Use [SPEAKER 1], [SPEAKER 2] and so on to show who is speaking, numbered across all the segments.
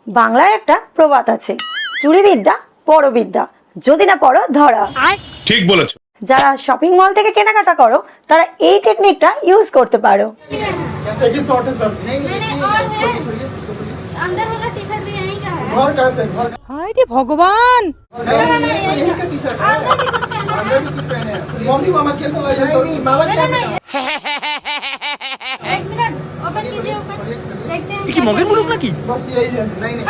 [SPEAKER 1] বাংলায় একটা প্রবাদ আছে, চুরি বিদ্যা পরবিদ্যা, যদি না পড়ো ধরা।
[SPEAKER 2] ঠিক বলেছো।
[SPEAKER 1] যারা শপিং মল থেকে কেনাকাটা করো তারা এই টেকনিকটা ইউজ করতে পারো।
[SPEAKER 3] अंदर वाला टी शर्ट भी यहीं का है।
[SPEAKER 4] घर का है, घर
[SPEAKER 5] हाय रे भगवान।
[SPEAKER 4] यही का टी शर्ट अंदर भी कुछ पहने हैं। मम्मी मामा कैसा लगा ये सॉरी मामा कैसा
[SPEAKER 3] एक मिनट ओपन कीजिए, ओपन देखते हैं
[SPEAKER 5] কি মগের মুলুক নাকি?
[SPEAKER 4] बस यही है नहीं नहीं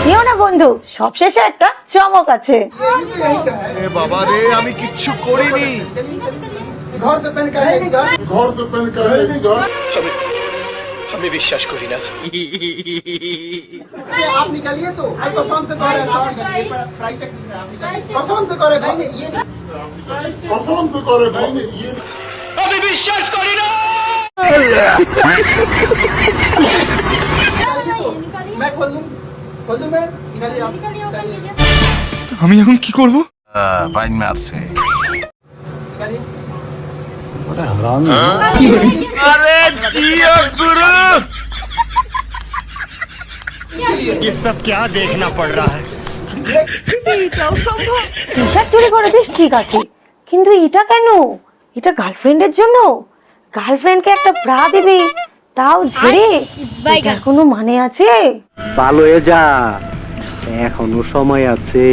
[SPEAKER 1] নিও না বন্ধু, সবশেষে একটা চমক আছে।
[SPEAKER 4] ये भी तो यही का है
[SPEAKER 2] এ বাবা রে, আমি কিচ্ছু করিনি।
[SPEAKER 4] घर से पहन का है नहीं घर
[SPEAKER 6] घर से पहन का है नहीं घर
[SPEAKER 7] আমি বিশ্বাস করি না।
[SPEAKER 4] ये आप निकालिए तो आप पसंद से करे ना फ्राई तक आप निकालिए पसंद से करे नहीं ये
[SPEAKER 6] पसंद से करे भाई ने ये
[SPEAKER 7] আমি বিশ্বাস করি না।
[SPEAKER 4] मैं खोल दूं मैं निकालिए आप
[SPEAKER 3] निकालिए, ओपन कीजिए।
[SPEAKER 2] আমি এখন কি করব?
[SPEAKER 7] বাইন মারছে।
[SPEAKER 4] निकालिए
[SPEAKER 2] আরে জিয়া গুরু,
[SPEAKER 7] ये सब क्या देखना पड़ रहा है?
[SPEAKER 1] টি শার্ট চুরি করেছিস ঠিক আছে, কিন্তু এটা কেন? এটা গার্লফ্রেন্ডের জন্য? গার্লফ্রেন্ডকে একটা ব্রা দিবি, তাও ঝেড়ে? এটার কোনো মানে আছে?
[SPEAKER 8] ভালো হয়ে যা, এখনো সময় আছে।